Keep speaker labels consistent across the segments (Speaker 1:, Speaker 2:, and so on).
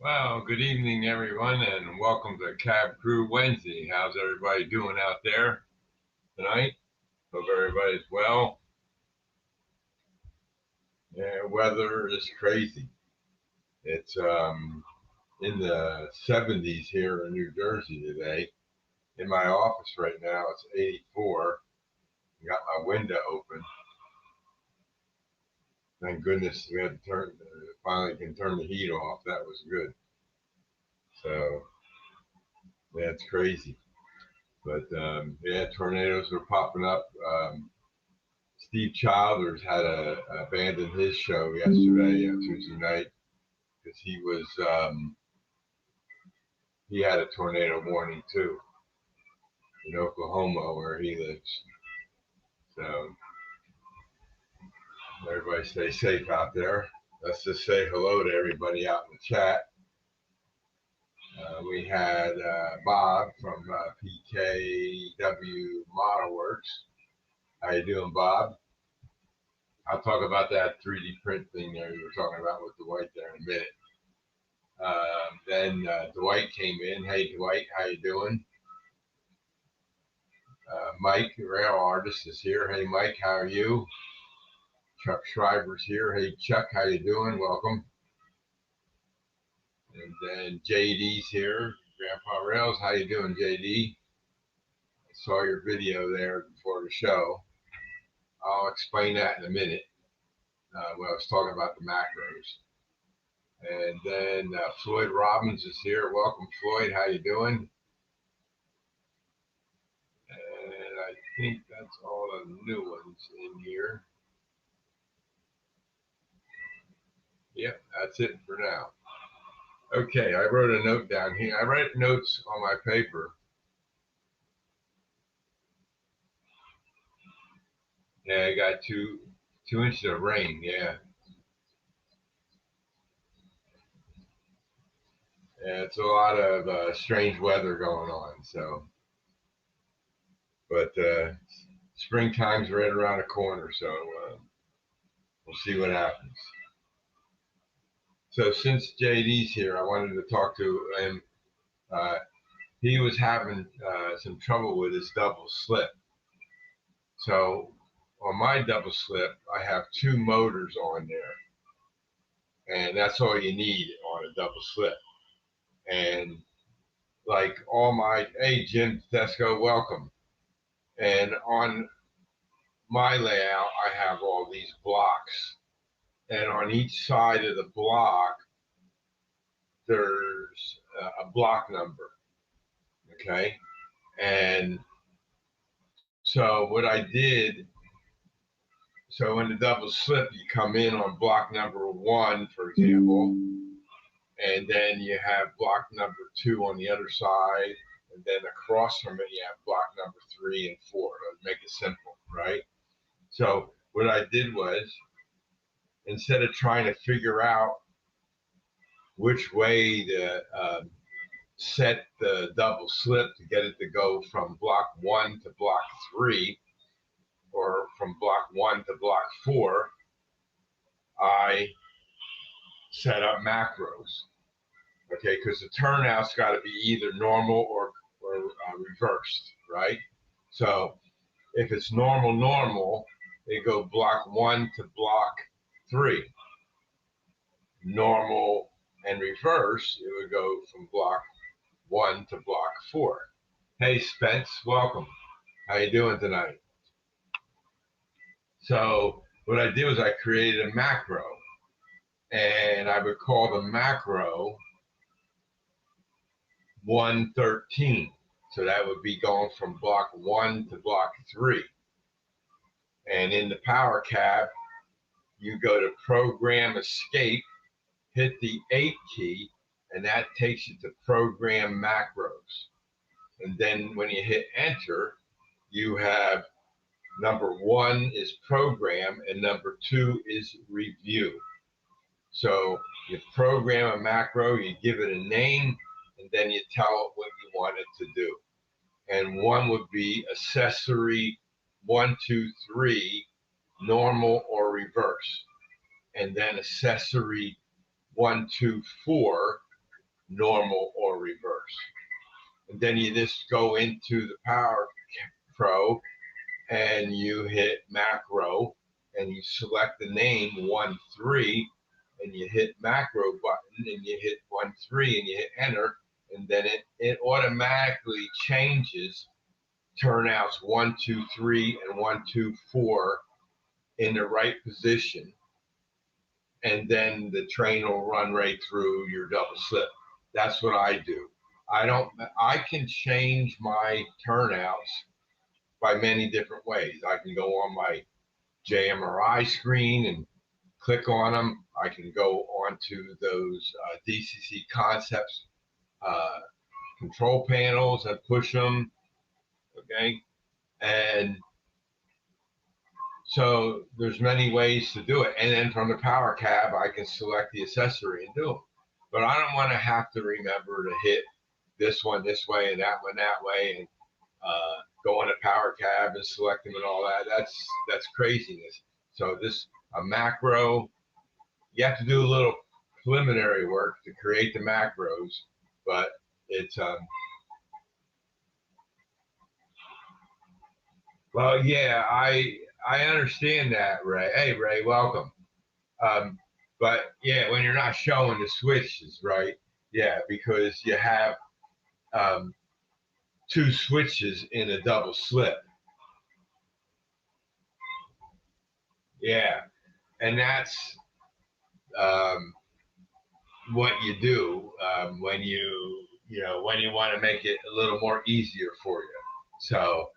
Speaker 1: Well, good evening, everyone, and welcome to Cab Crew Wednesday. How's everybody doing out there tonight? Hope everybody's well. Yeah, weather is crazy. It's in the 70s here in New Jersey today. In my office right now, it's 84. I got my window open. Thank goodness we had to finally can turn the heat off. That was good. So that's crazy. But yeah, tornadoes are popping up. Steve Childers had abandoned his show yesterday, Tuesday night, because he had a tornado warning too in Oklahoma where he lives. So everybody stay safe out there. Let's just say hello to everybody out in the chat. We had Bob from PKW Model Works. How you doing, Bob? I'll talk about that 3D print thing there you were talking about with Dwight there in a minute. Then Dwight came in. Hey, Dwight, how you doing? Mike, the rail artist, is here. Hey, Mike, how are you? Chuck Shriver's here. Hey, Chuck, how you doing? Welcome. And then JD's here. Grandpa Rails, how you doing, JD? I saw your video there before the show. I'll explain that in a minute when I was talking about the macros. And then Floyd Robbins is here. Welcome, Floyd. How you doing? And I think that's all the new ones in here. Yep, that's it for now. Okay, I wrote a note down here. I write notes on my paper. Yeah, I got two inches of rain. Yeah, it's a lot of strange weather going on. So, but springtime's right around the corner. So we'll see what happens. So since JD's here, I wanted to talk to him. He was having some trouble with his double slip. So on my double slip, I have two motors on there, and that's all you need on a double slip. And like hey, Jim Tedesco, welcome. And on my layout, I have all these blocks, and on each side of the block, there's a block number. Okay, and so what I did, so in the double slip, you come in on block number 1, for example, and then you have block number 2 on the other side, and then across from it, you have block number 3 and 4. Let's make it simple, right? So what I did was, instead of trying to figure out which way to set the double slip to get it to go from block 1 to block 3, or from block 1 to block 4, I set up macros. Okay, because the turnout's got to be either normal or reversed, right? So if it's normal, they go block 1 to block 3. Normal and reverse, it would go from block 1 to block 4. Hey, Spence, welcome. How you doing tonight? So what I did was I created a macro, and I would call the macro 113. So that would be going from block 1 to block 3. And in the power cab, you go to program escape, hit the 8 key, and that takes you to program macros. And then when you hit enter, you have number 1 is program and number 2 is review. So you program a macro, you give it a name, and then you tell it what you want it to do. And one would be accessory 1, 2, 3, normal or reverse. And then accessory 1, 2, 4 normal or reverse. And then you just go into the Power Pro and you hit macro and you select the name 1-3 and you hit macro button and you hit 1-3 and you hit enter, and then it automatically changes turnouts 1-2-3 and 1-2-4 in the right position, and then the train will run right through your double slip. That's what I do. I can change my turnouts by many different ways. I can go on my JMRI screen and click on them. I can go onto those DCC Concepts control panels and push them, okay? And so there's many ways to do it. And then from the power cab, I can select the accessory and do them. But I don't want to have to remember to hit this one this way and that one that way, and go on a power cab and select them and all that. That's craziness. So this a macro, you have to do a little preliminary work to create the macros, but it's well, yeah, I understand that, Ray. Hey, Ray, welcome. But yeah, when you're not showing the switches, right? Yeah, because you have two switches in a double slip. Yeah, and that's what you do when when you want to make it a little more easier for you. So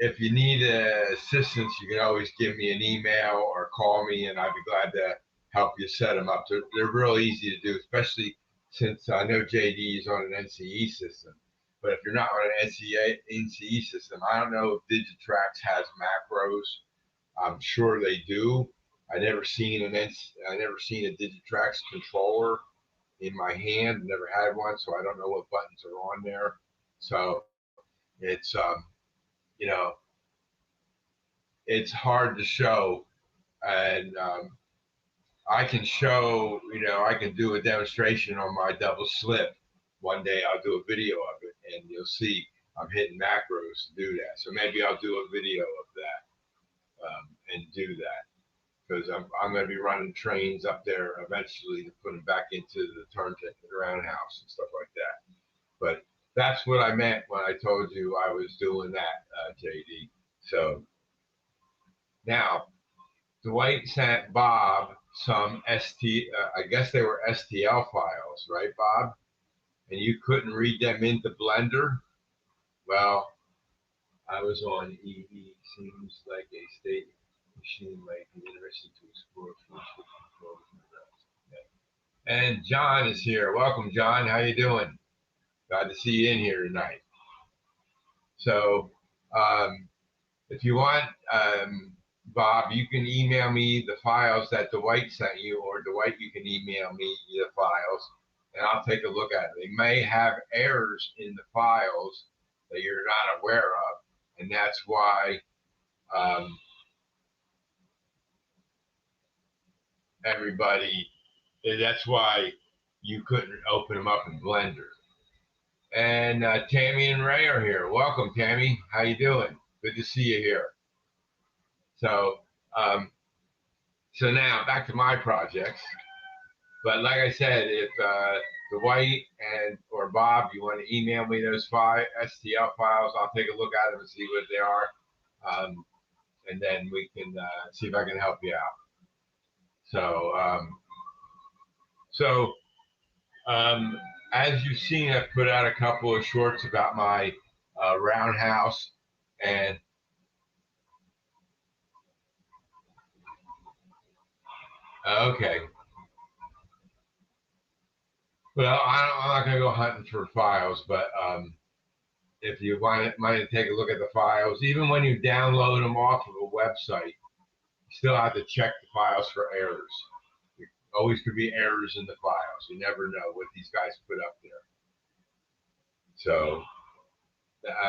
Speaker 1: if you need assistance, you can always give me an email or call me, and I'd be glad to help you set them up. They're real easy to do, especially since I know JD is on an NCE system. But if you're not on an NCE system, I don't know if Digitrax has macros. I'm sure they do. I never seen a Digitrax controller in my hand. Never had one, so I don't know what buttons are on there. So it's you know it's hard to show, and I can show, I can do a demonstration on my double slip. One day I'll do a video of it, and you'll see I'm hitting macros to do that. So maybe I'll do a video of that and do that, because I'm going to be running trains up there eventually to put them back into the roundhouse and stuff like that. But that's what I meant when I told you I was doing that, JD. So now, Dwight sent Bob some I guess they were STL files, right, Bob? And you couldn't read them into Blender? Well, I was on EE. Seems like a state machine might be interesting to explore future controls and the rest. Yeah. And John is here. Welcome, John. How you doing? Glad to see you in here tonight. So, if you want, Bob, you can email me the files that Dwight sent you, or Dwight, you can email me the files, and I'll take a look at it. They may have errors in the files that you're not aware of, and that's why that's why you couldn't open them up in Blender. And Tammy and Ray are here. Welcome, Tammy. How you doing? Good to see you here. So, so now back to my projects. But like I said, if Dwight or Bob, you want to email me those STL files, I'll take a look at them and see what they are, and then we can see if I can help you out. So, as you've seen, I've put out a couple of shorts about my roundhouse, and okay. Well, I'm not going to go hunting for files, but if you might take a look at the files, even when you download them off of a website, you still have to check the files for errors. There always could be errors in the files. You never know what these guys put up there. So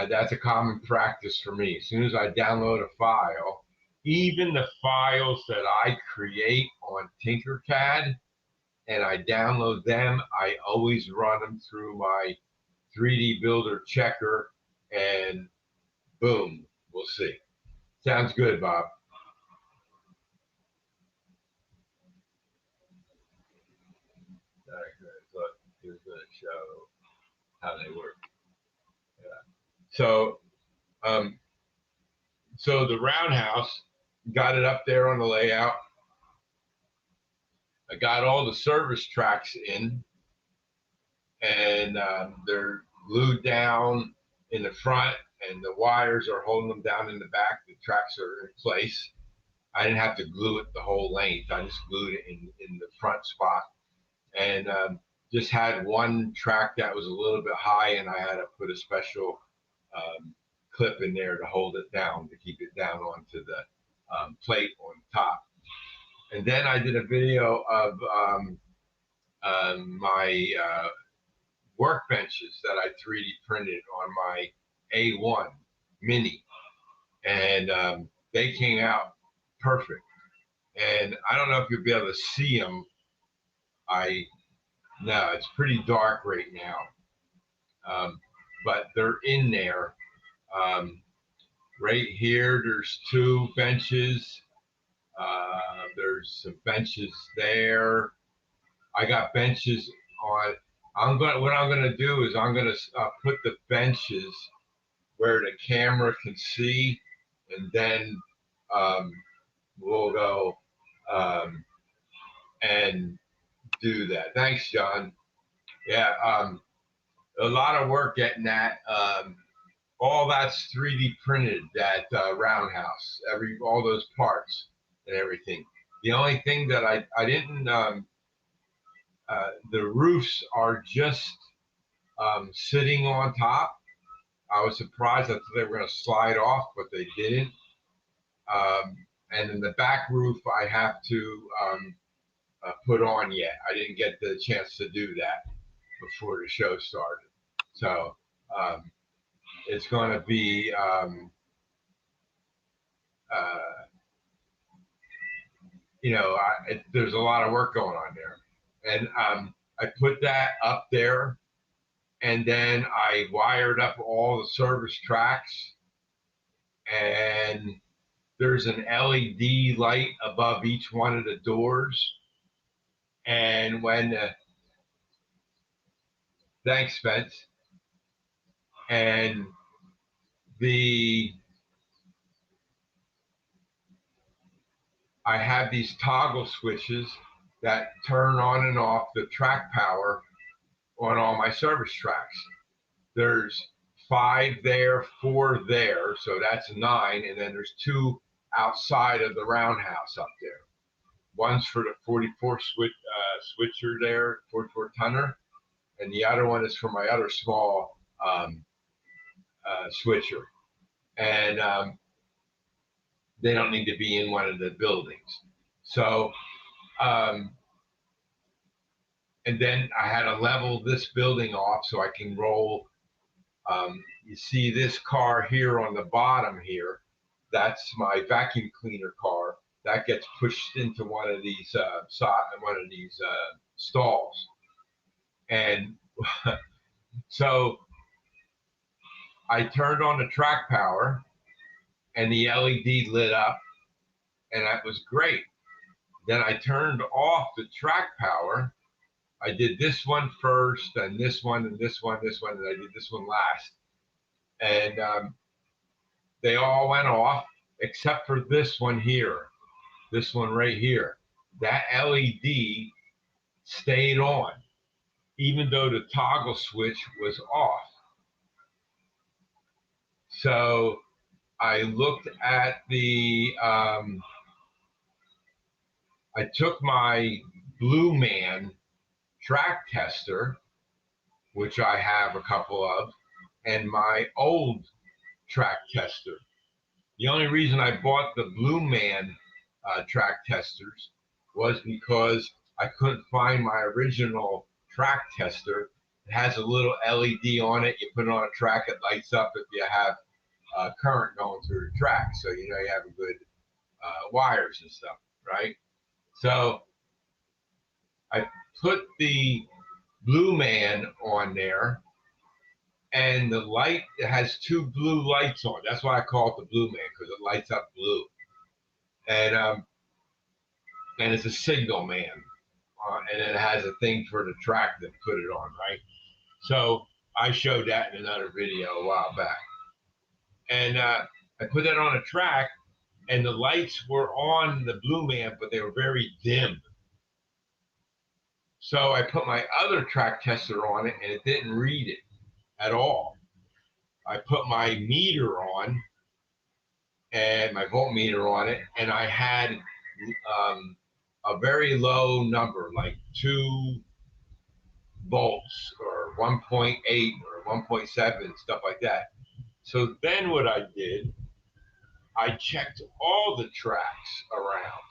Speaker 1: that's a common practice for me. As soon as I download a file, even the files that I create on Tinkercad and I download them, I always run them through my 3D Builder checker, and boom, we'll see. Sounds good, Bob. All right, good. Look, here's going to show how they work. Yeah. So the roundhouse, got it up there on the layout. I got all the service tracks in, and they're glued down in the front, and the wires are holding them down in the back. The tracks are in place. I didn't have to glue it the whole length. I just glued it in the front spot, and just had one track that was a little bit high, and I had to put a special clip in there to hold it down, to keep it down onto the plate on top. And then I did a video of my workbenches that I 3D printed on my A1 Mini, and they came out perfect. And I don't know if you'll be able to see them. No, it's pretty dark right now, but they're in there. Right here, there's two benches. There's some benches there. I got benches on. What I'm gonna do is I'm gonna put the benches where the camera can see, and then we'll go and do that. Thanks, John. Yeah, a lot of work getting that. All that's 3D printed, that roundhouse, all those parts and everything. The only thing that I didn't, the roofs are just sitting on top. I was surprised. I thought they were going to slide off, but they didn't. And in the back roof, I have to put on yet. I didn't get the chance to do that before the show started. So it's going to be there's a lot of work going on there, and I put that up there, and then I wired up all the service tracks, and there's an LED light above each one of the doors, and thanks, Spence, and I have these toggle switches that turn on and off the track power on all my service tracks. There's 5 there, 4 there, so that's 9, and then there's 2 outside of the roundhouse up there. One's for the 44 switcher there, 44 tonner, and the other one is for my other small switcher. And they don't need to be in one of the buildings. So, and then I had to level this building off so I can roll. You see this car here on the bottom here, that's my vacuum cleaner car. That gets pushed into one of these stalls. And so I turned on the track power, and the LED lit up, and that was great. Then I turned off the track power. I did this one first, and this one, and this one, and I did this one last. And they all went off, except for this one here, this one right here. That LED stayed on, even though the toggle switch was off. So I looked at I took my Blue Man track tester, which I have a couple of, and my old track tester. The only reason I bought the Blue Man track testers was because I couldn't find my original track tester. It has a little LED on it. You put it on a track, it lights up if you have current going through the track, so you know you have a good wires and stuff, right? So I put the blue man on there, and the light, it has two blue lights on. That's why I call it the blue man, because it lights up blue. And it's a signal man, and it has a thing for the track that put it on, right? So I showed that in another video a while back, and I put that on a track, and the lights were on the blue man, but they were very dim. So I put my other track tester on it, and it didn't read it at all. I put my meter on, and my voltmeter on it, and I had a very low number, like 2 volts or 1.8 or 1.7, stuff like that. So then what I did, I checked all the tracks around.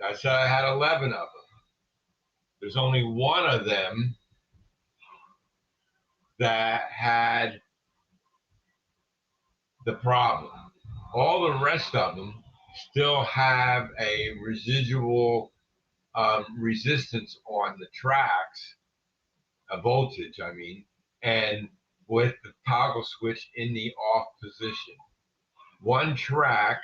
Speaker 1: I said I had 11 of them. There's only one of them that had the problem. All the rest of them still have a residual resistance on the tracks, a voltage, I mean, and with the toggle switch in the off position. One track,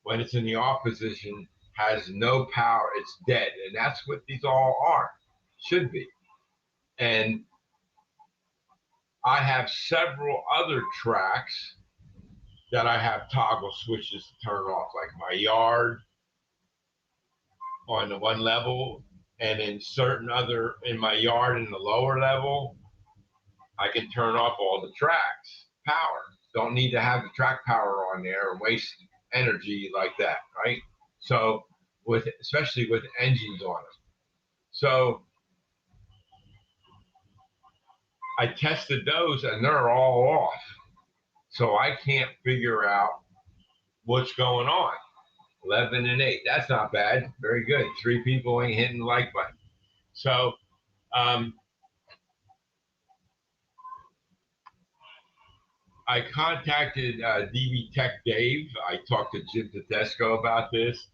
Speaker 1: when it's in the off position, has no power, it's dead, and that's what these all are, should be. And I have several other tracks that I have toggle switches to turn off, like my yard on the one level, and in certain other, in my yard in the lower level, I can turn off all the tracks power. Don't need to have the track power on there and waste energy like that, right? So especially with engines on them. So I tested those and they're all off. So I can't figure out what's going on. 11 and 8, that's not bad. Very good. 3 people ain't hitting the like button. So I contacted DB Tech Dave. I talked to Jim Tedesco about this,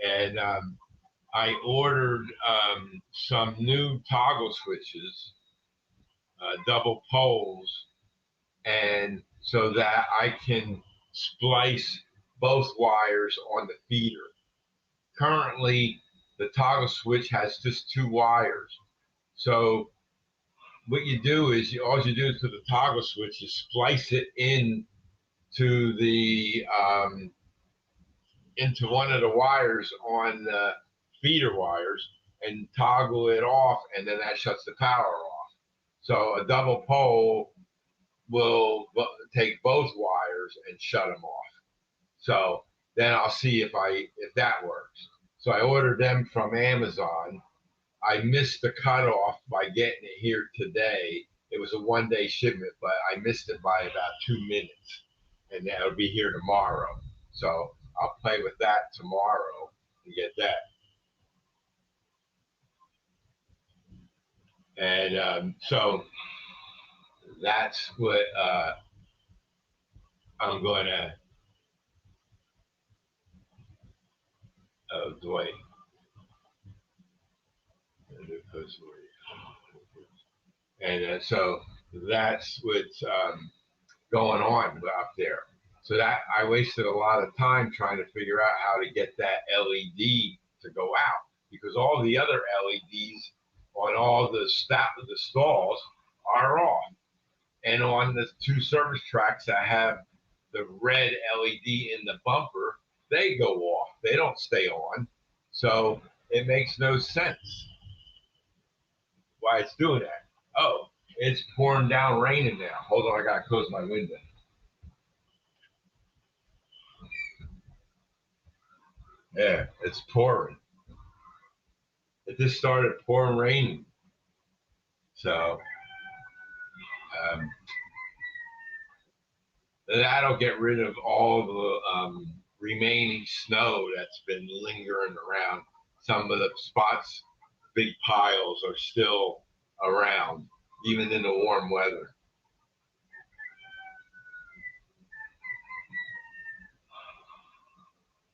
Speaker 1: and I ordered some new toggle switches, double poles, and so that I can splice both wires on the feeder. Currently, the toggle switch has just 2 wires. So what you do is, all you do to the toggle switch is splice it in to the into one of the wires on the feeder wires and toggle it off, and then that shuts the power off. So a double pole will take both wires and shut them off. So then I'll see if that works. So I ordered them from Amazon. I missed the cutoff by getting it here today. It was a 1-day shipment, but I missed it by about 2 minutes, and that'll be here tomorrow. So I'll play with that tomorrow and get that. And so that's what I'm going to do. And so that's what's going on out there. So that I wasted a lot of time trying to figure out how to get that LED to go out, because all the other LEDs on all the stalls are off. And on the 2 service tracks that have the red LED in the bumper, they go off. They don't stay on. So it makes no sense why it's doing that. Oh, it's pouring down raining now. Hold on, I gotta close my window. Yeah, it's pouring. It just started pouring raining. So um, that'll get rid of all the remaining snow that's been lingering around. Some of the spots, big piles, are still around, even in the warm weather.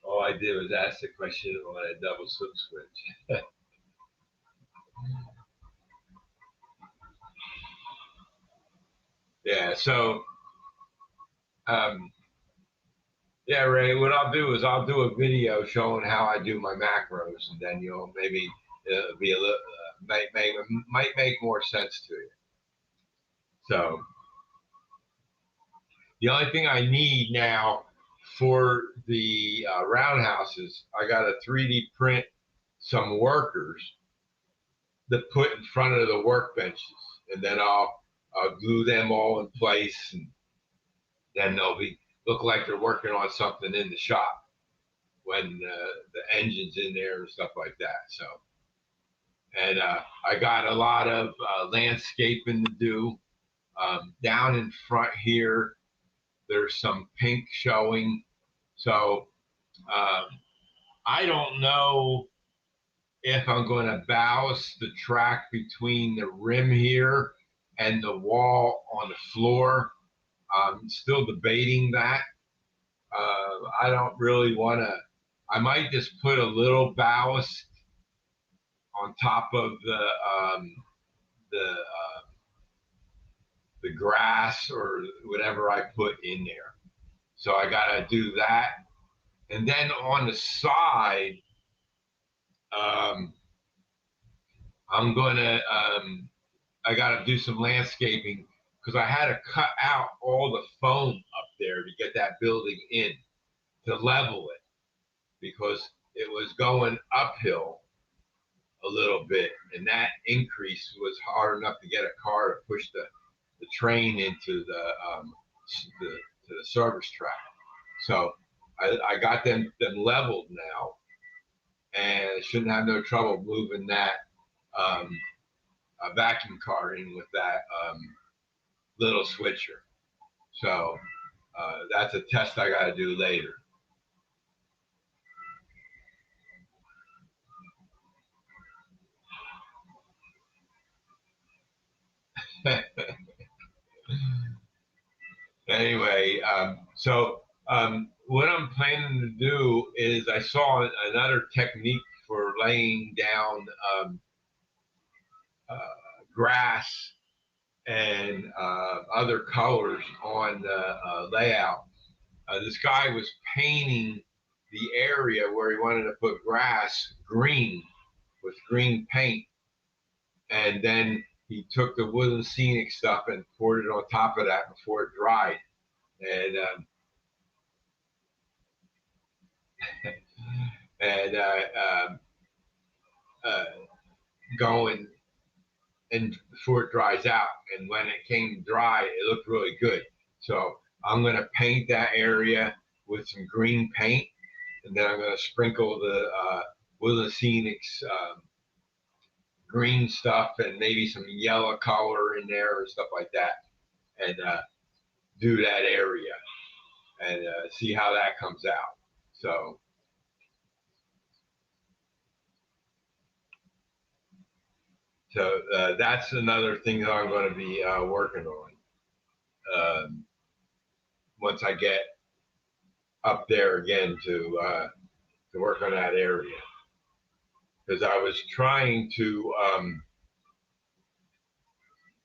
Speaker 1: All I did was ask the question on a double slip switch. Yeah. So, yeah, Ray. What I'll do is I'll do a video showing how I do my macros, and then you'll maybe be a little might make more sense to you. So the only thing I need now for the roundhouses, I got to 3D print some workers to put in front of the workbenches, and then I'll glue them all in place, and then they'll be look like they're working on something in the shop when the engine's in there and stuff like that. So, and I got a lot of landscaping to do down in front here. There's some pink showing, so I don't know if I'm going to ballast the track between the rim here and the wall on the floor. I'm still debating that. I don't really want to. I might just put a little ballast on top of the the grass or whatever I put in there. So I got to do that, and then on the side, um, I'm going to. I got to do some landscaping because I had to cut out all the foam up there to get that building in to level it because it was going uphill a little bit, and that increase was hard enough to get a car to push the train into to the service track. So I got them leveled now, and I shouldn't have no trouble moving that a vacuum car in with that little switcher. So that's a test I got to do later. Anyway, what I'm planning to do is I saw another technique for laying down uh, grass and other colors on the layout. This guy was painting the area where he wanted to put grass green with green paint, and then he took the Woodland Scenic stuff and poured it on top of that before it dried. And and uh, going and before it dries out. And when it came dry, it looked really good. So I'm going to paint that area with some green paint, and then I'm going to sprinkle the Woodland Scenics green stuff and maybe some yellow color in there or stuff like that, and do that area and see how that comes out. So that's another thing that I'm going to be working on once I get up there again to work on that area, because I was trying to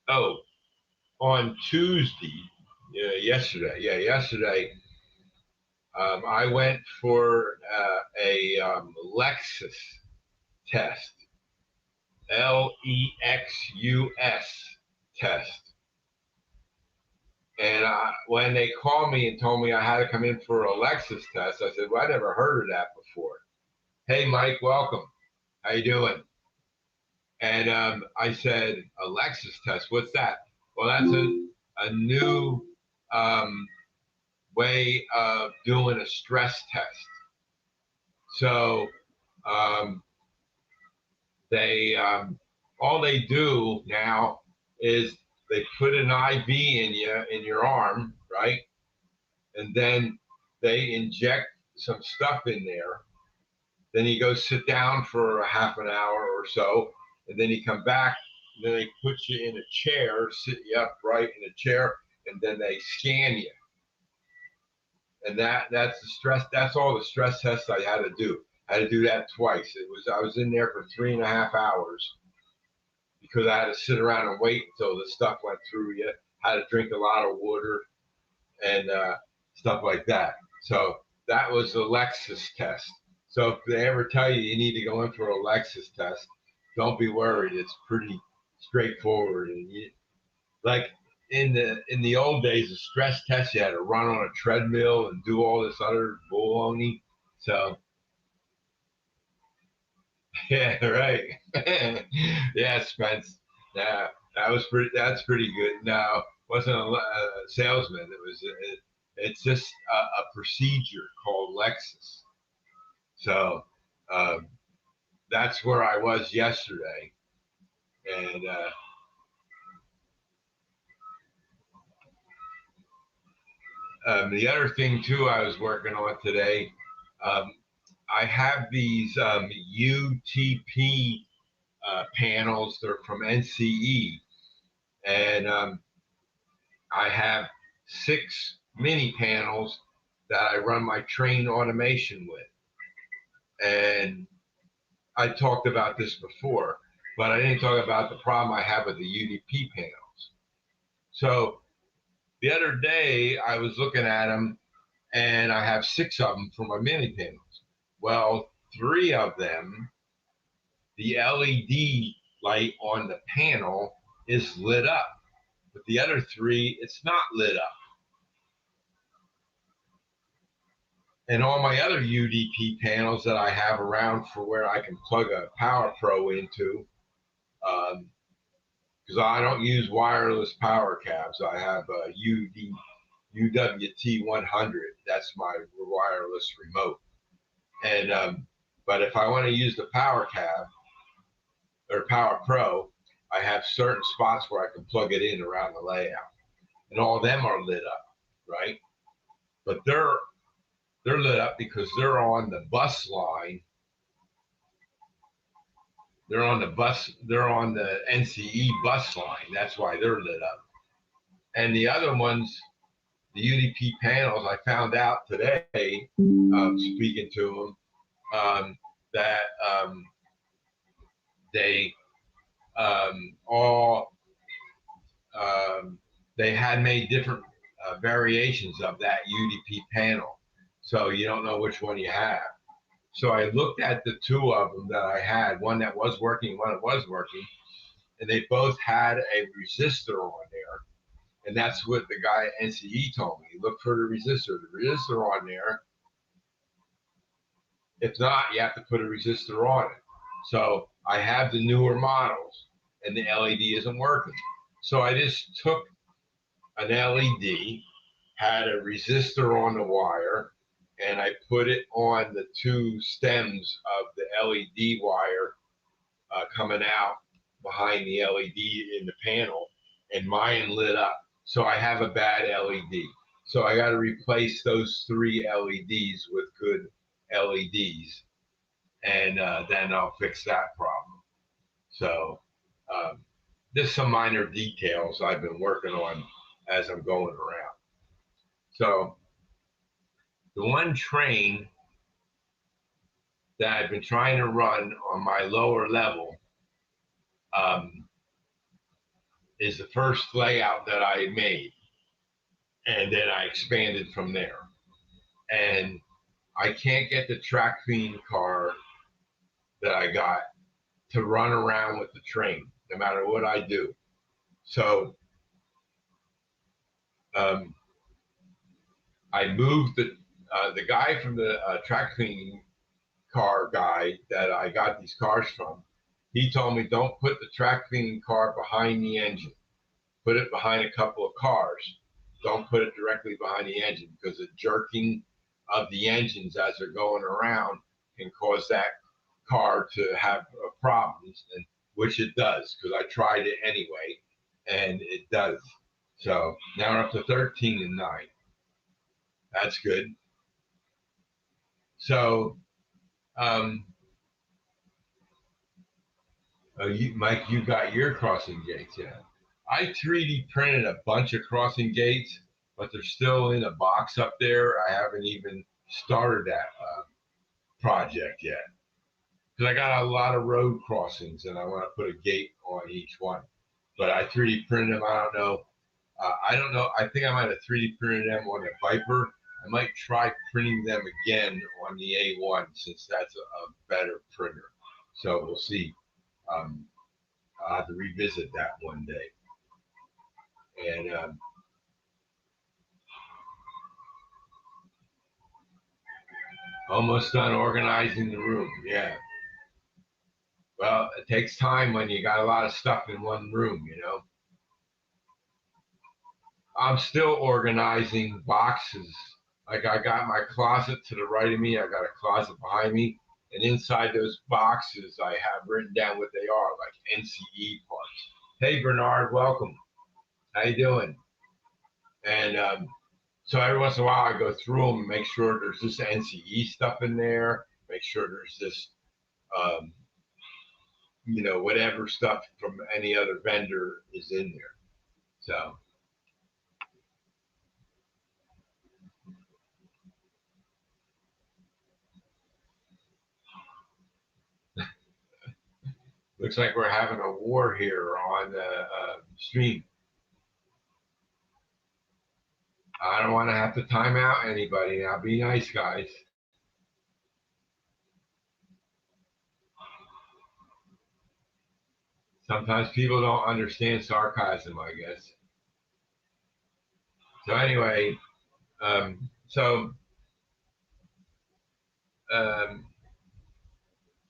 Speaker 1: oh, on Tuesday, yesterday, I went for a Lexus test, LEXUS test. And when they called me and told me I had to come in for a Lexus test, I said, well, I never heard of that before. Hey, Mike, welcome. How you doing? And I said, a Lexus test, what's that? Well, that's a new way of doing a stress test. So they all they do now is they put an IV in you in your arm, right? And then they inject some stuff in there. Then you go sit down for a half an hour or so, and then you come back. And then they put you in a chair, sit you upright in a chair, and then they scan you. And that's the stress. That's all the stress tests I had to do. I had to do that twice. I was in there for 3.5 hours because I had to sit around and wait until the stuff went through you. how to drink a lot of water and stuff like that. So that was the Lexus test. So if they ever tell you you need to go in for a Lexus test, don't be worried. It's pretty straightforward. And like in the old days, the stress test, you had to run on a treadmill and do all this other baloney. So yeah, right. Yeah, Spence. Yeah, that's pretty good. No, wasn't a salesman. It's just a procedure called Lexus. So um, that's where I was yesterday, and the other thing too I was working on today. Um, I have these UTP panels. They're from NCE, and I have 6 mini panels that I run my train automation with. And I talked about this before, but I didn't talk about the problem I have with the UDP panels. So the other day I was looking at them, and I have 6 of them for my mini panels. Well, 3 of them, the LED light on the panel is lit up, but the other 3, it's not lit up. And all my other UDP panels that I have around for where I can plug a Power Pro into, because I don't use wireless power cabs. I have a UWT 100. That's my wireless remote. And but if I want to use the Power Cab or Power Pro, I have certain spots where I can plug it in around the layout, and all of them are lit up, right? But they're lit up because they're on the bus line. They're on the NCE bus line. That's why they're lit up. And the other ones, the UDP panels, I found out today, speaking to them, that they all they had made different variations of that UDP panel, so you don't know which one you have. So I looked at the 2 of them that I had, one that was working, one that was working, and they both had a resistor on there. And that's what the guy at NCE told me. Look for the resistor on there. If not, you have to put a resistor on it. So I have the newer models, and the LED isn't working. So I just took an LED, had a resistor on the wire, and I put it on the 2 stems of the LED wire coming out behind the LED in the panel, and mine lit up. So I have a bad LED. So I got to replace those 3 LEDs with good LEDs, and then I'll fix that problem. So just some minor details I've been working on as I'm going around. So the one train that I've been trying to run on my lower level is the first layout that I made, and then I expanded from there. And I can't get the track clean car that I got to run around with the train, no matter what I do. So I moved the guy from the track cleaning car guy that I got these cars from. He told me, don't put the track cleaning car behind the engine. Put it behind a couple of cars. Don't put it directly behind the engine, because the jerking of the engines as they're going around can cause that car to have problems, and which it does, because I tried it anyway, and it does. So now we're up to 13 and 9. That's good. So, Mike, you got your crossing gates yet? I 3D printed a bunch of crossing gates, but they're still in a box up there. I haven't even started that project yet, because I got a lot of road crossings and I want to put a gate on each one. But I 3D printed them. I don't know I don't know. I think I might have 3D printed them on the Viper. I might try printing them again on the A1 since that's a better printer. So we'll see. I'll have to revisit that one day. And almost done organizing the room. Yeah. Well, it takes time when you got a lot of stuff in one room, you know. I'm still organizing boxes. Like I got my closet to the right of me. I got a closet behind me. And inside those boxes, I have written down what they are, like NCE parts. Hey, Bernard, welcome. How you doing? And so every once in a while, I go through them and make sure there's this NCE stuff in there. Make sure there's this, um, whatever stuff from any other vendor is in there. So looks like we're having a war here on the stream. I don't want to have to time out anybody. Now, be nice, guys. Sometimes people don't understand sarcasm, I guess. So anyway, um, so um,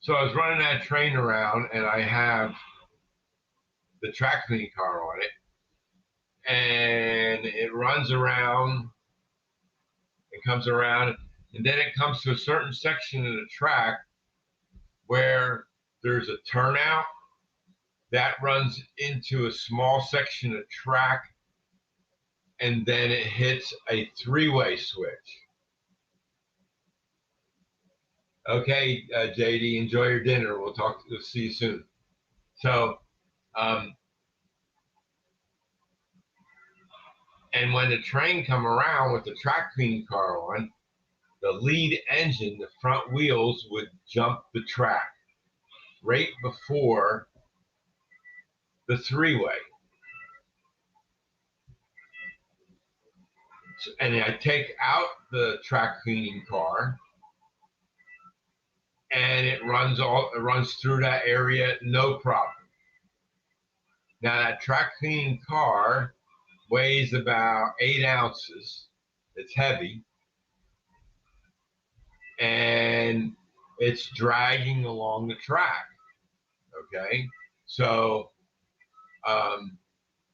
Speaker 1: so I was running that train around, and I have the track cleaning car on it, and it runs around, it comes around, and then it comes to a certain section of the track where there's a turnout that runs into a small section of track, and then it hits a three-way switch. Okay, JD, enjoy your dinner. We'll see you soon. So, and when the train come around with the track cleaning car on, the lead engine, the front wheels would jump the track right before the three-way. And I take out the track cleaning car, and it runs through that area, no problem. Now that track cleaning car weighs about 8 ounces. It's heavy, and it's dragging along the track. Okay, so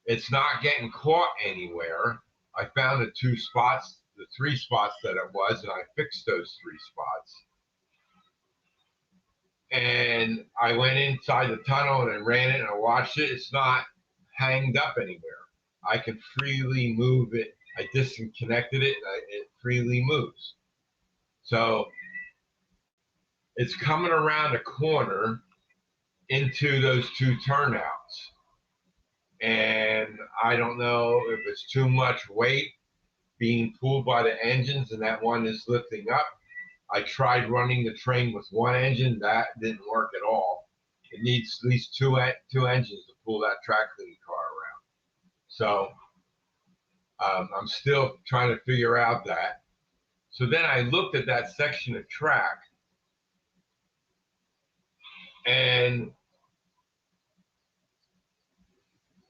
Speaker 1: it's not getting caught anywhere. I found the three spots that it was, and I fixed those 3 spots. And I went inside the tunnel and I ran it and I watched it. It's not hanged up anywhere. I can freely move it. I disconnected it, and it freely moves. So it's coming around a corner into those 2 turnouts. And I don't know if it's too much weight being pulled by the engines and that one is lifting up. I tried running the train with one engine. That didn't work at all. It needs at least two engines to pull that track cleaning car around. So I'm still trying to figure out that. So then I looked at that section of track, and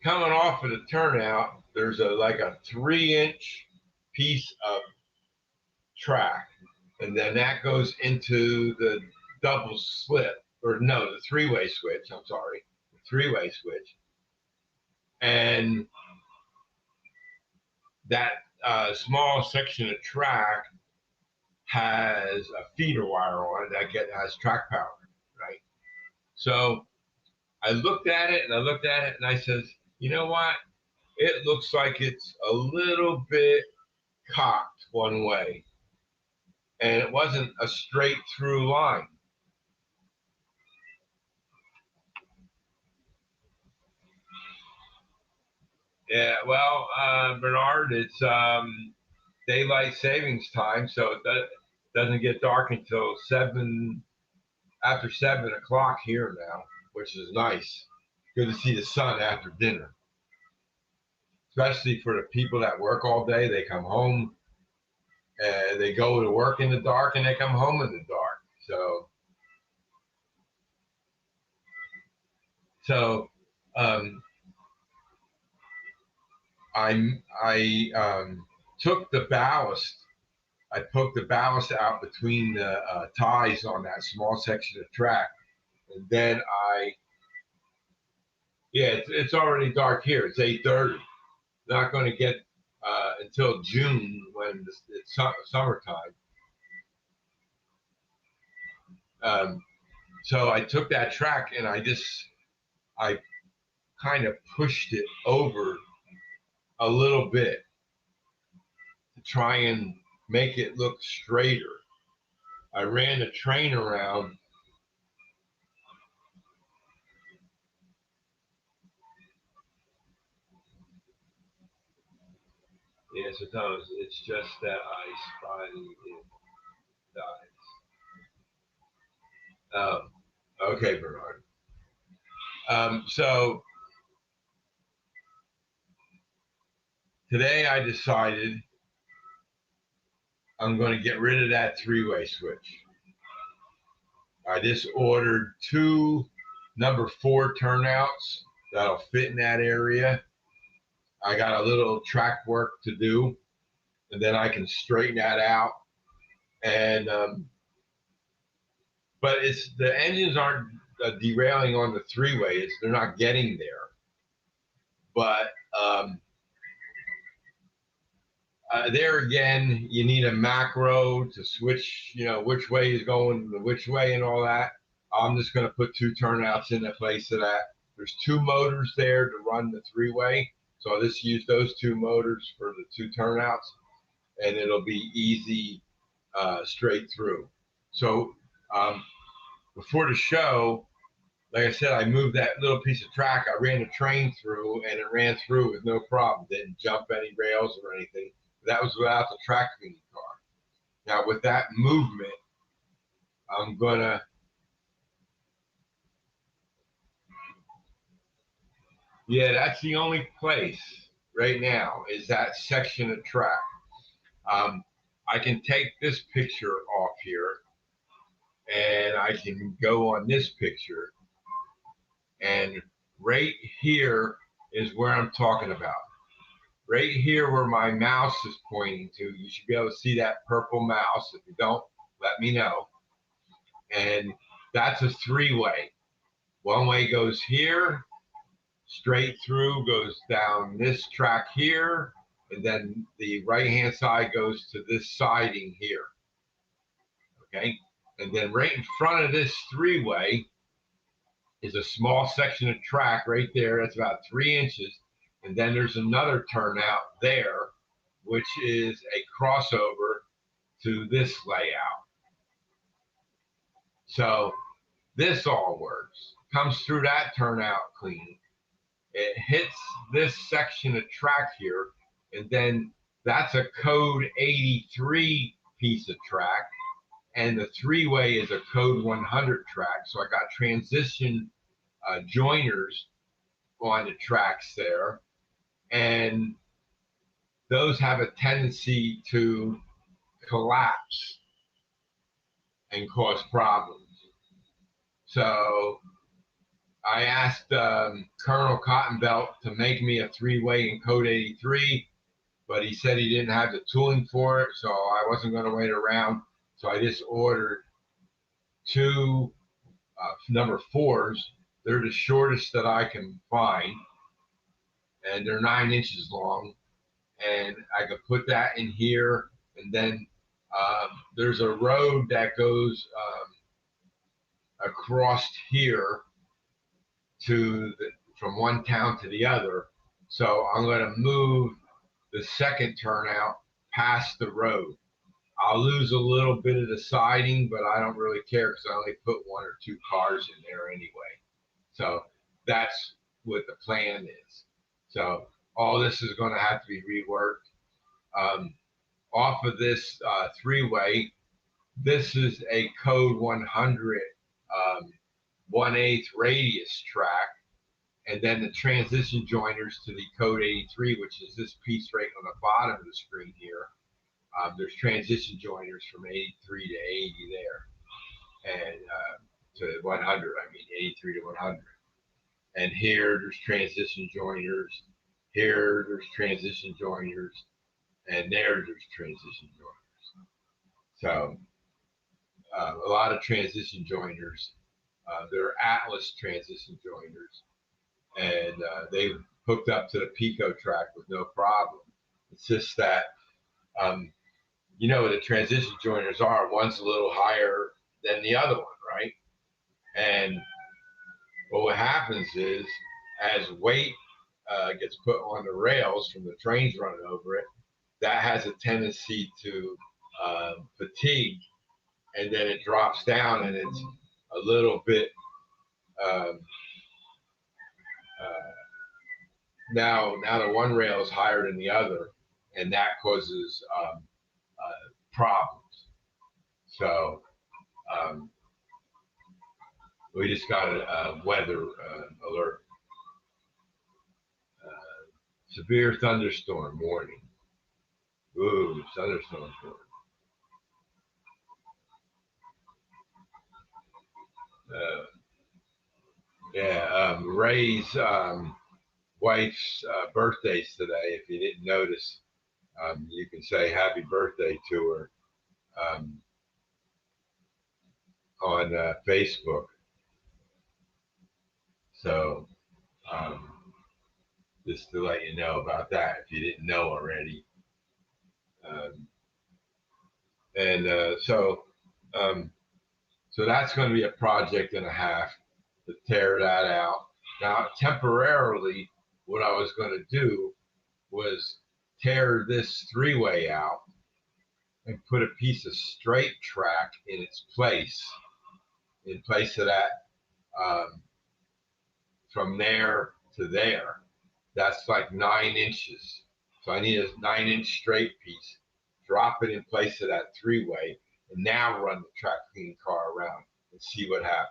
Speaker 1: coming off of the turnout, there's like a 3-inch piece of track, and then that goes into the double slip, or no, the three-way switch. I'm sorry, the three-way switch, and that small section of track has a feeder wire on it that has track power, right? So I looked at it and I looked at it and I says, you know what? It looks like it's a little bit cocked one way, and it wasn't a straight through line. Yeah, well, Bernard, it's daylight savings time, so it doesn't get dark until after 7 o'clock here now, which is nice. Good to see the sun after dinner. especially for the people that work all day. They come home and they go to work in the dark and they come home in the dark. So I took the ballast. I poked the ballast out between the ties on that small section of track, and then it's already dark here. It's 8:30. Not going to get until June when it's summertime. So I took that track and I kind of pushed it over a little bit to try and make it look straighter. I ran the train around. Yes, it does. It's just that I spotted it dies. Okay, Bernard. So today I decided I'm going to get rid of that three-way switch. I just ordered 2 number 4 turnouts that'll fit in that area. I got a little track work to do, and then I can straighten that out. And but the engines aren't derailing on the three-way. They're not getting there. But there again, you need a macro to switch, which way is going which way and all that. I'm just going to put 2 turnouts in the place of that. There's 2 motors there to run the three-way. So I'll just use those 2 motors for the 2 turnouts, and it'll be easy straight through. So before the show, like I said, I moved that little piece of track. I ran the train through, and it ran through with no problem. Didn't jump any rails or anything. That was without the track cleaning car. Now with that movement, I'm gonna, that's the only place right now is that section of track. I can take this picture off here, and I can go on this picture, and right here is where I'm talking about. Right here where my mouse is pointing to, you should be able to see that purple mouse. If you don't, let me know. And that's a three-way. One way goes here, straight through, goes down this track here, and then the right-hand side goes to this siding here. Okay? And then right in front of this three-way is a small section of track right there. That's about 3 inches. And then there's another turnout there, which is a crossover to this layout. So this all works. Comes through that turnout clean. It hits this section of track here, and then that's a code 83 piece of track, and the three-way is a code 100 track. So I got transition joiners on the tracks there, and those have a tendency to collapse and cause problems. So I asked Colonel Cottonbelt to make me a three-way in code 83, but he said he didn't have the tooling for it, so I wasn't going to wait around. So I just ordered 2 number 4s. They're the shortest that I can find, and they're 9 inches long. And I could put that in here, and then there's a road that goes across here from one town to the other. So I'm going to move the second turnout past the road. I'll lose a little bit of the siding, but I don't really care because I only put 1 or 2 cars in there anyway. So that's what the plan is. So all this is going to have to be reworked. Off of this three-way, this is a code 100 1/8 radius track, and then the transition joiners to the code 83, which is this piece right on the bottom of the screen here. There's transition joiners from 83 to 80 there, and to 100. I mean 83 to 100. And here there's transition joiners. Here there's transition joiners, and there's transition joiners. So a lot of transition joiners. They're Atlas transition joiners, and they hooked up to the Pico track with no problem. It's just that, you know, the transition joiners are, one's a little higher than the other one, right? And what happens is, as weight gets put on the rails from the trains running over it, that has a tendency to fatigue, and then it drops down, and it's a little bit now the one rail is higher than the other, and that causes problems. So we just got a weather alert. Severe thunderstorm warning. Ooh, thunderstorm warning. Ray's wife's birthday's today. If you didn't notice, you can say happy birthday to her on Facebook. So just to let you know about that, if you didn't know already. So that's going to be a project and a half to tear that out. Now, temporarily, what I was going to do was tear this three-way out and put a piece of straight track in its place, of that, from there to there. That's like 9 inches. So I need a 9-inch straight piece, drop it in place of that three-way, and now run the track cleaning car around and see what happens.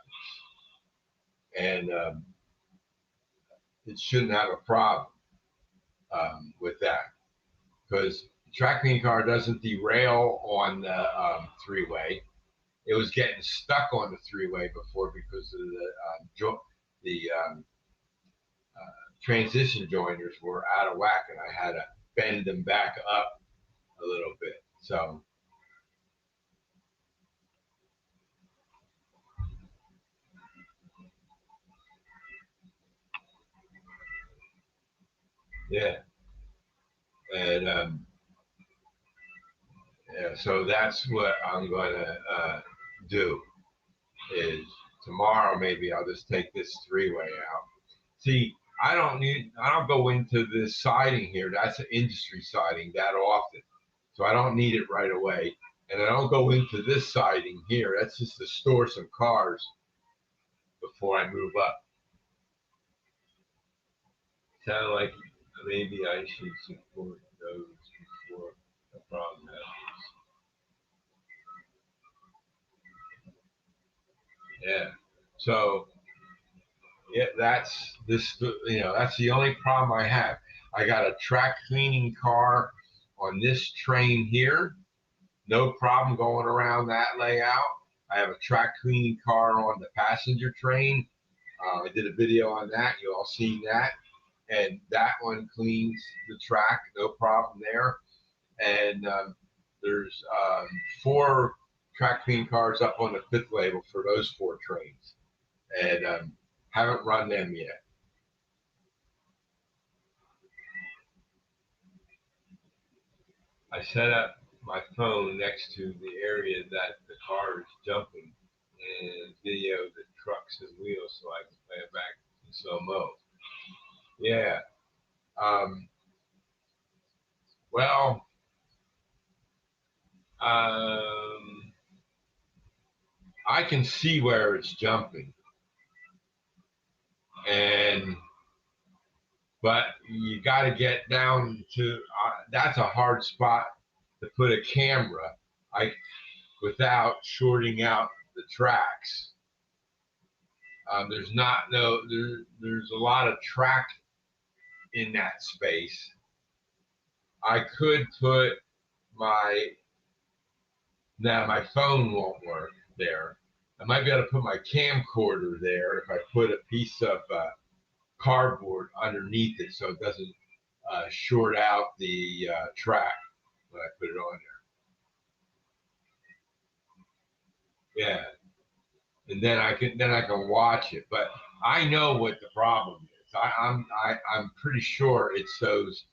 Speaker 1: And it shouldn't have a problem with that, because the track cleaning car doesn't derail on the three-way. It was getting stuck on the three-way before because of the transition joiners were out of whack, and I had to bend them back up a little bit. So yeah, and yeah, so that's what I'm going to do. Is tomorrow maybe I'll just take this three-way out. See, I don't go into this siding here. That's an industry siding that often, so I don't need it right away. And I don't go into this siding here. That's just to store some cars before I move up. Sound like maybe I should support those before a problem happens. Yeah. So yeah, that's this. That's the only problem I have. I got a track cleaning car on this train here. No problem going around that layout. I have a track cleaning car on the passenger train. I did a video on that. You all seen that. And that one cleans the track, no problem there. And there's 4 track clean cars up on the 5th label for those 4 trains. And haven't run them yet. I set up my phone next to the area that the car is jumping and video the trucks and wheels so I can play it back in slow mo. Yeah. Well, I can see where it's jumping, but you got to get down to that's a hard spot to put a camera without shorting out the tracks. There's not no there's a lot of track in that space. I could put my now my phone won't work there. I might be able to put my camcorder there if I put a piece of cardboard underneath it so it doesn't short out the track when I put it on there. Yeah, and then I can watch it. But I know what the problem is. I'm pretty sure it's those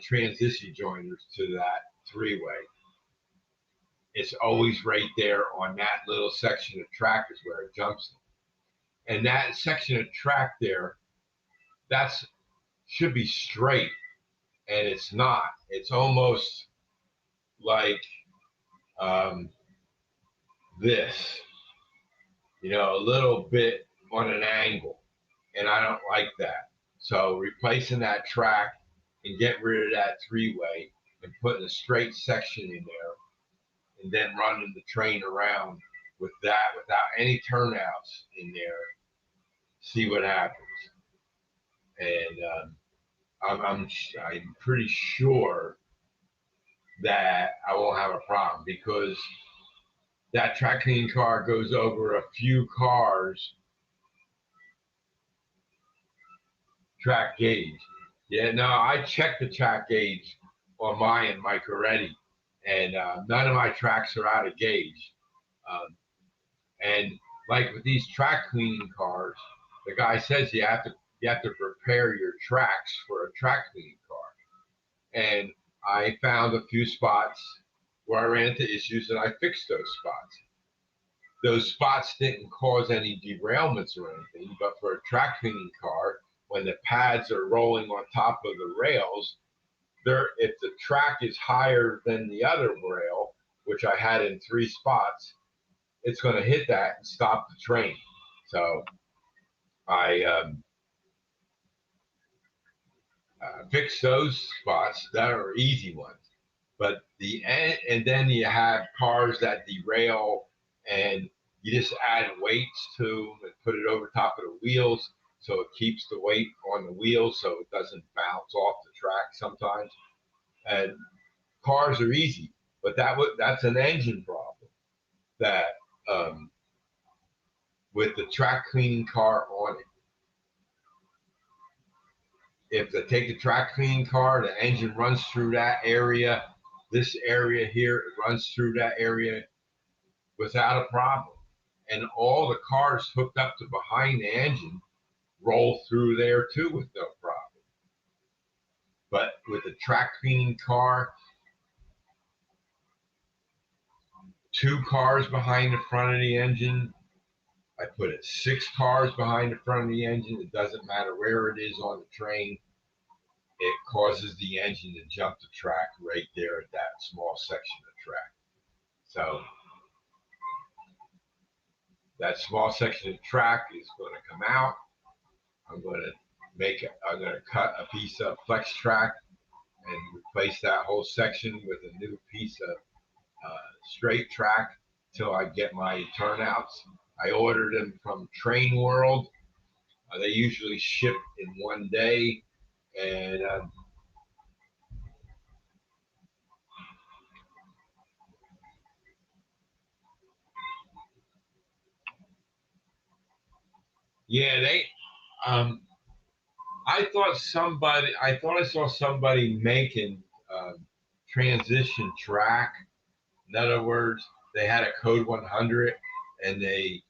Speaker 1: transition joiners to that three-way. It's always right there on that little section of track is where it jumps in. And that section of track there, that's should be straight, and it's not. It's almost like um, this, a little bit on an angle, and I don't like that. So replacing that track and get rid of that three-way and putting a straight section in there, and then running the train around with that without any turnouts in there. See what happens. And I'm pretty sure that I won't have a problem because that track cleaning car goes over a few cars track gauge. Yeah, no, I checked the track gauge on mine, Mike, already, and none of my tracks are out of gauge. And like with these track cleaning cars, the guy says you have to prepare your tracks for a track cleaning car. And I found a few spots where I ran into issues, and I fixed those spots. Those spots didn't cause any derailments or anything, but for a track cleaning car, when the pads are rolling on top of the rails, if the track is higher than the other rail, which I had in 3 spots, it's going to hit that and stop the train. So I fixed those spots. That are easy ones. But and then you have cars that derail, and you just add weights to them and put it over top of the wheels, so it keeps the weight on the wheels, so it doesn't bounce off the track sometimes. And cars are easy, but that's an engine problem. That with the track cleaning car on it, if they take the track cleaning car, the engine runs through that area, this area here, it runs through that area without a problem. And all the cars hooked up to behind the engine roll through there too with no problem. But with the track cleaning car, 2 cars behind the front of the engine, I put it 6 cars behind the front of the engine. It doesn't matter where it is on the train. It causes the engine to jump the track right there at that small section of track. So that small section of track is going to come out. I'm going to cut a piece of flex track and replace that whole section with a new piece of straight track till I get my turnouts. I ordered them from Train World. They usually ship in one day, and yeah, they. I thought I saw somebody making transition track. In other words, they had a code 100 and they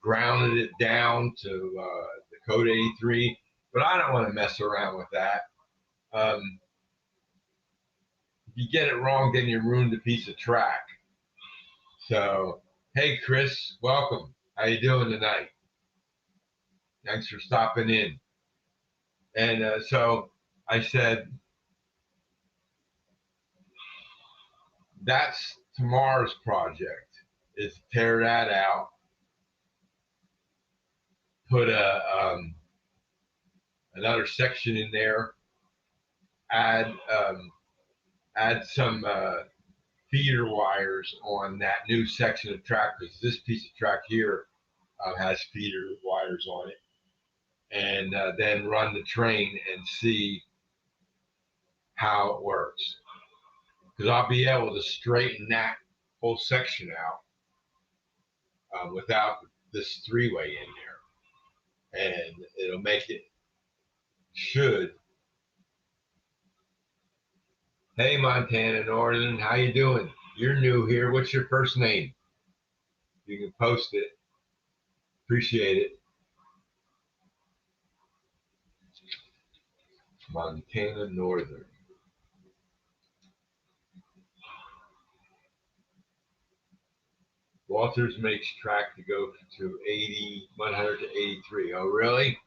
Speaker 1: grounded it down to the code 83. But I don't want to mess around with that. If you get it wrong, then you ruined a piece of track. So, hey, Chris, welcome. How you doing tonight? Thanks for stopping in. And so I said, that's tomorrow's project, is tear that out, put another section in there, add some feeder wires on that new section of track, because this piece of track here has feeder wires on it, and then run the train and see how it works. Because I'll be able to straighten that whole section out without this three-way in there, and it'll make it should. Hey, Montana Northern, how you doing? You're new here. What's your first name? You can post it. Appreciate it. Montana Northern. Walters makes track to go to 80, 100 to 83. Oh, really?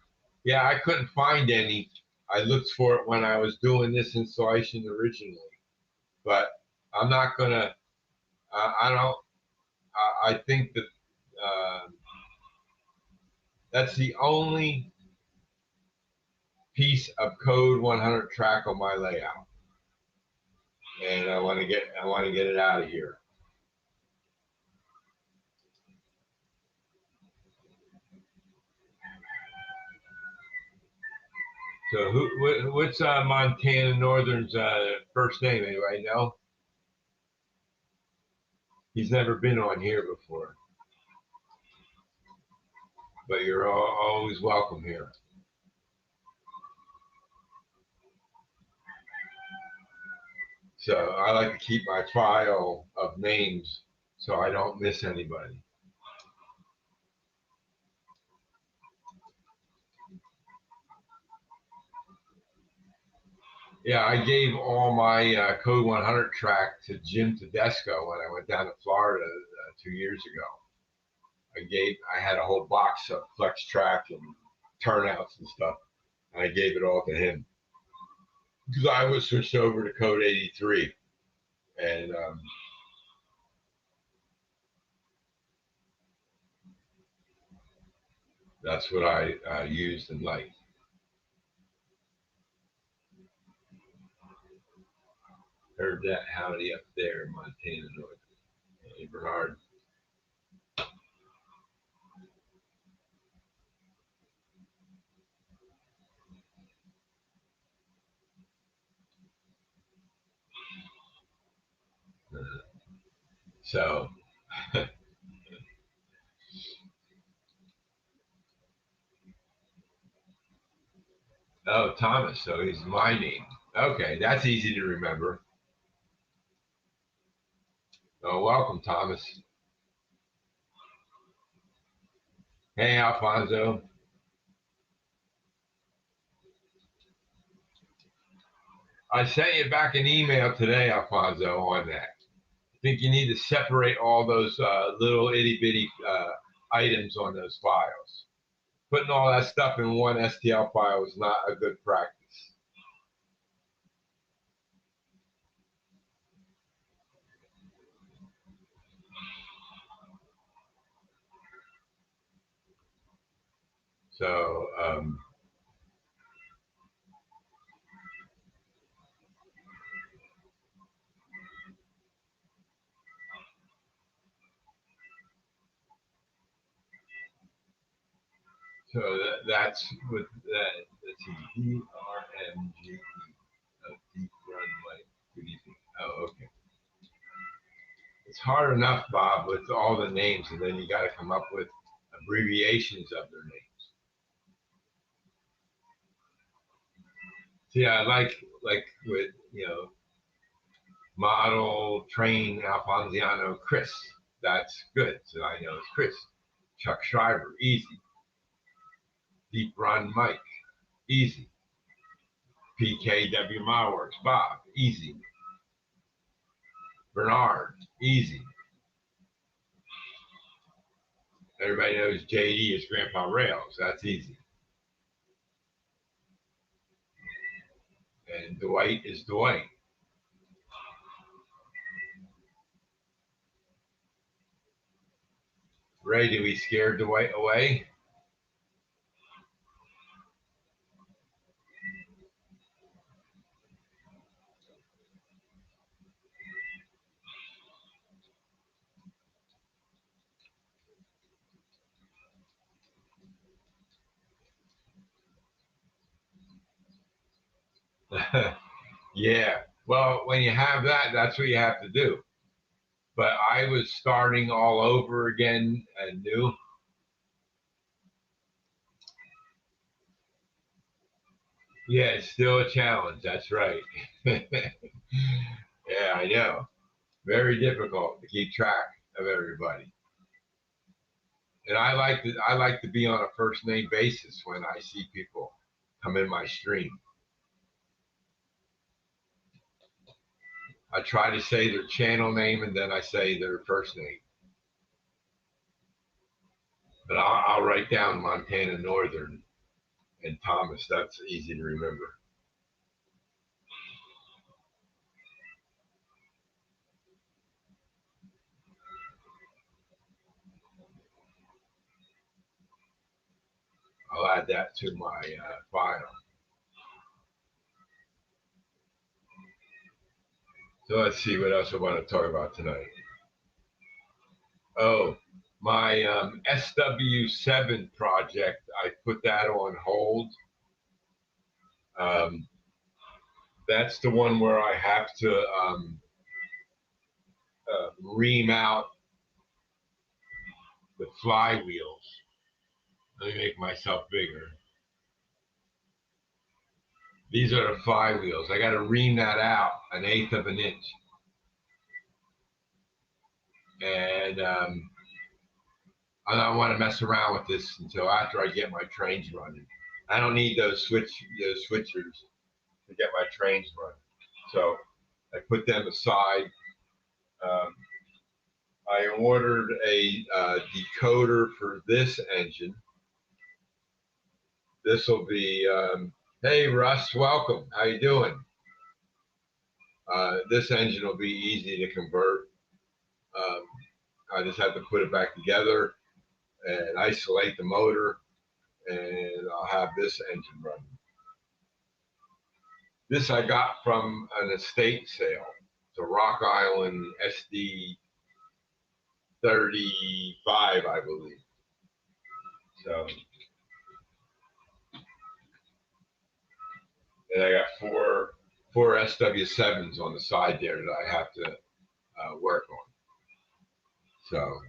Speaker 1: Yeah, I couldn't find any. I looked for it when I was doing this installation originally, but I'm not gonna. I don't. I think that that's the only piece of code 100 track on my layout, and I want to get it out of here. So what's Montana Northern's first name? Anybody know? He's never been on here before, but you're always welcome here. So I like to keep my file of names so I don't miss anybody. Yeah, I gave all my Code 100 track to Jim Tedesco when I went down to Florida 2 years ago. I had a whole box of flex track and turnouts and stuff, and I gave it all to him because I was switched over to Code 83, and that's what I used and liked. Heard that howdy up there, Montana North. Hey, Bernard. So, oh, Thomas. So he's my name. Okay, that's easy to remember. Oh, welcome, Thomas. Hey, Alfonso. I sent you back an email today, Alfonso, on that. I think you need to separate all those little itty bitty items on those files. Putting all that stuff in one STL file is not a good practice. So, that's with that. Let's see, DRMGE, deep run light. Good evening. Oh, okay. It's hard enough, Bob, with all the names, and then you got to come up with abbreviations of their names. See, I like with model train Alfonsiano Chris. That's good. So I know it's Chris. Chuck Shriver, easy. Deep Run Mike, easy. PKW Mileworks, Bob, easy. Bernard, easy. Everybody knows JD is Grandpa Rails. That's easy. And Dwight is Dwight. Ray, did we scare Dwight away? Yeah. Well, when you have that, that's what you have to do. But I was starting all over again and new. Yeah, it's still a challenge. That's right. Yeah, I know. Very difficult to keep track of everybody. And I like to be on a first name basis when I see people come in my stream. I try to say their channel name and then I say their first name. But I'll write down Montana Northern and Thomas. That's easy to remember. I'll add that to my file. So let's see what else I want to talk about tonight. Oh, my SW7 project, I put that on hold. Um, that's the one where I have to ream out the flywheels. Let me make myself bigger. These are the flywheels. I got to ream that out 1/8 of an inch. And I don't want to mess around with this until after I get my trains running. I don't need those switchers to get my trains running. So I put them aside. Um, I ordered a decoder for this engine. This will be, hey Russ, welcome. How you doing? This engine will be easy to convert. Um, I just have to put it back together and isolate the motor, and I'll have this engine running. This I got from an estate sale. It's a Rock Island SD 35, I believe. So, and I got four SW7s on the side there that I have to work on. So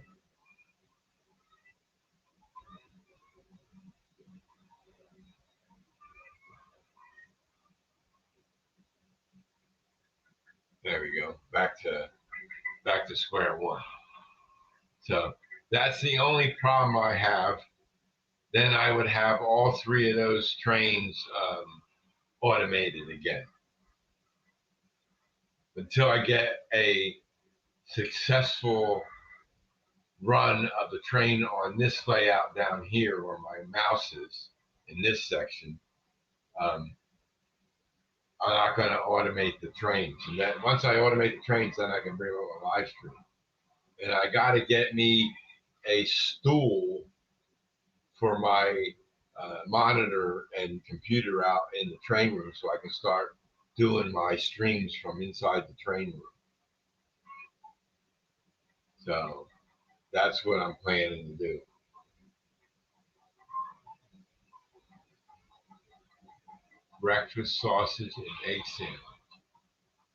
Speaker 1: there we go. Back to square one. So that's the only problem I have. Then I would have all three of those trains automated again. Until I get a successful run of the train on this layout down here where my mouse is in this section, um, I'm not going to automate the trains. And then once I automate the trains, then I can bring up a live stream. And I got to get me a stool for my monitor and computer out in the train room so I can start doing my streams from inside the train room. So that's what I'm planning to do. Breakfast sausage and egg sandwich.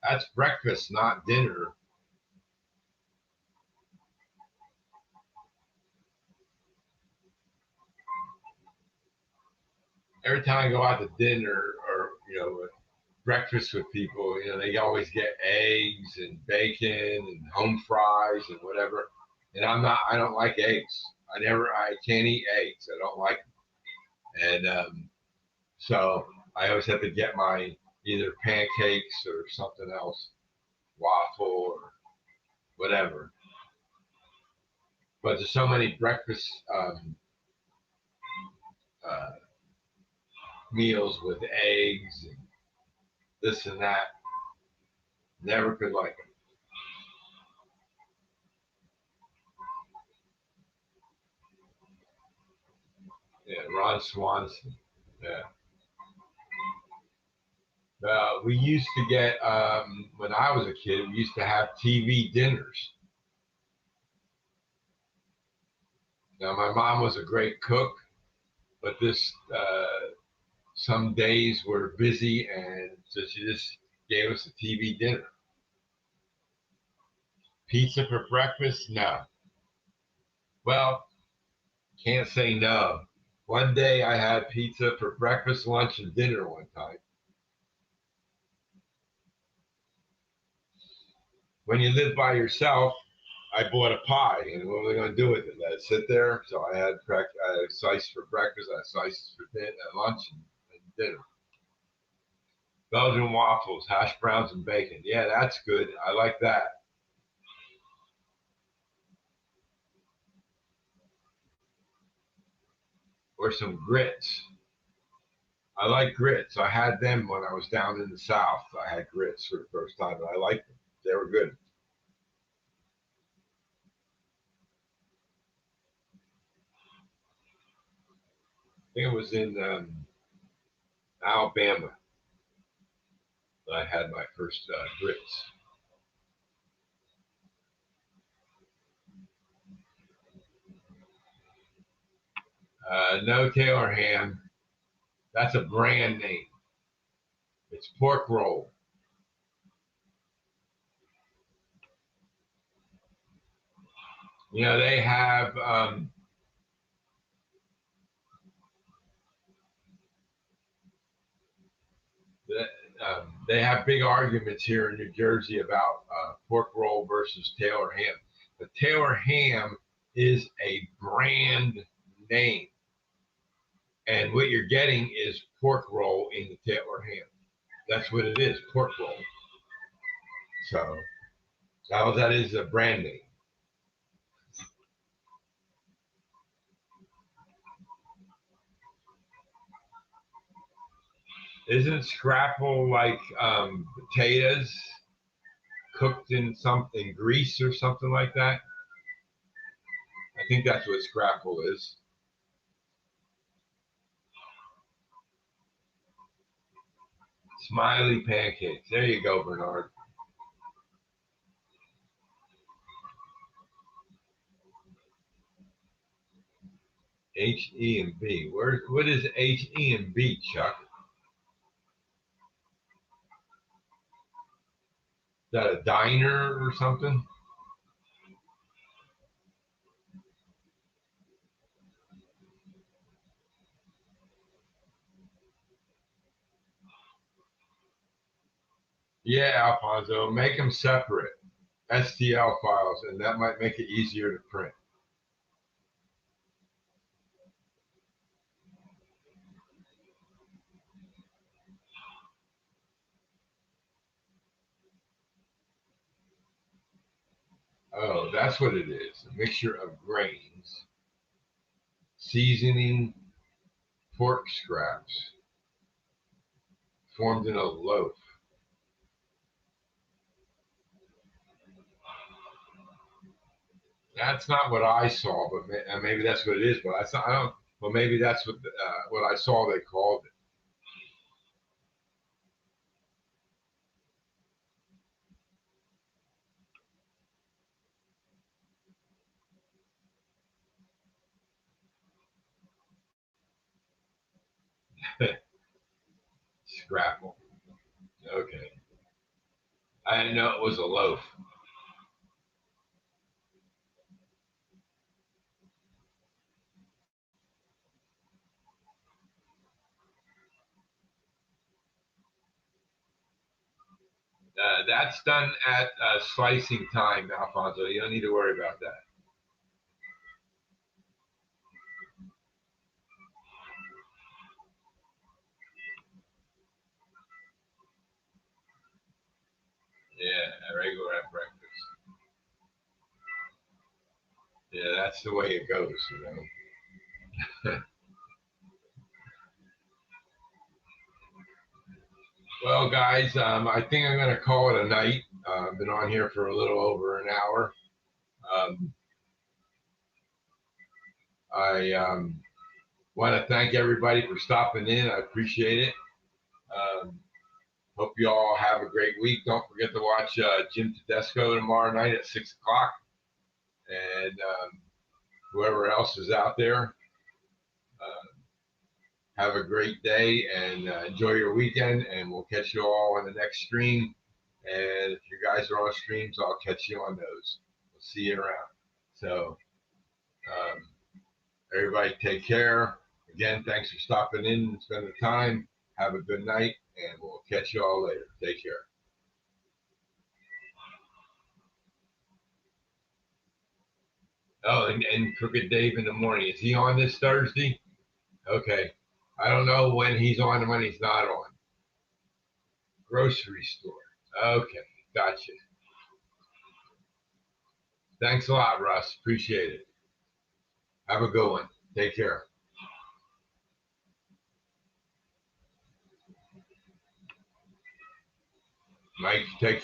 Speaker 1: That's breakfast, not dinner. Every time I go out to dinner or breakfast with people, they always get eggs and bacon and home fries and whatever. And I don't like eggs. I can't eat eggs. I don't like them. And so I always have to get my either pancakes or something else, waffle or whatever. But there's so many breakfast uh, meals with eggs and this and that. Never could like them. Yeah, Ron Swanson. Yeah. We used to get, when I was a kid, we used to have TV dinners. Now, my mom was a great cook, but this some days were busy, and so she just gave us a TV dinner. Pizza for breakfast? No. Well, can't say no. One day I had pizza for breakfast, lunch, and dinner one time. When you live by yourself, I bought a pie, and what was I going to do with it? Let it sit there? So I had a slice for breakfast, I had slices for lunch, and dinner. Belgian waffles, hash browns, and bacon. Yeah, that's good. I like that. Or some grits. I like grits. I had them when I was down in the South. I had grits for the first time, and I liked them. They were good. I think it was in Alabama that I had my first grits. No Taylor ham. That's a brand name. It's pork roll. You know, they have they have big arguments here in New Jersey about pork roll versus Taylor ham. The Taylor ham is a brand name, and what you're getting is pork roll in the Taylor ham. That's what it is, pork roll. So all that is a brand name. Isn't scrapple like potatoes cooked in something grease or something like that? I think that's what scrapple is. Smiley pancakes. There you go, Bernard. H-E and B. What is H-E and B, Chuck? Is that a diner or something? Yeah, Alfonso, make them separate. STL files, and that might make it easier to print. Oh, that's what it is. A mixture of grains, seasoning, pork scraps, formed in a loaf. That's not what I saw, but maybe that's what it is. But I don't. Well, maybe that's what I saw. They called it scrapple. Okay, I didn't know it was a loaf. That's done at slicing time, Alfonso. You don't need to worry about that. Yeah, a regular at breakfast. Yeah, that's the way it goes, you know. Well, guys, I think I'm going to call it a night. I've been on here for a little over an hour. Um, I want to thank everybody for stopping in. I appreciate it. Um, Hope you all have a great week. Don't forget to watch Jim Tedesco tomorrow night at 6 o'clock. And whoever else is out there, have a great day and enjoy your weekend. And we'll catch you all on the next stream. And if you guys are on streams, I'll catch you on those. We'll see you around. So, everybody take care. Again, thanks for stopping in and spending the time. Have a good night, and we'll catch you all later. Take care. Oh, and Crooked Dave in the morning. Is he on this Thursday? Okay. I don't know when he's on and when he's not on. Grocery store. Okay. Gotcha. Thanks a lot, Russ. Appreciate it. Have a good one. Take care. Mike, take care.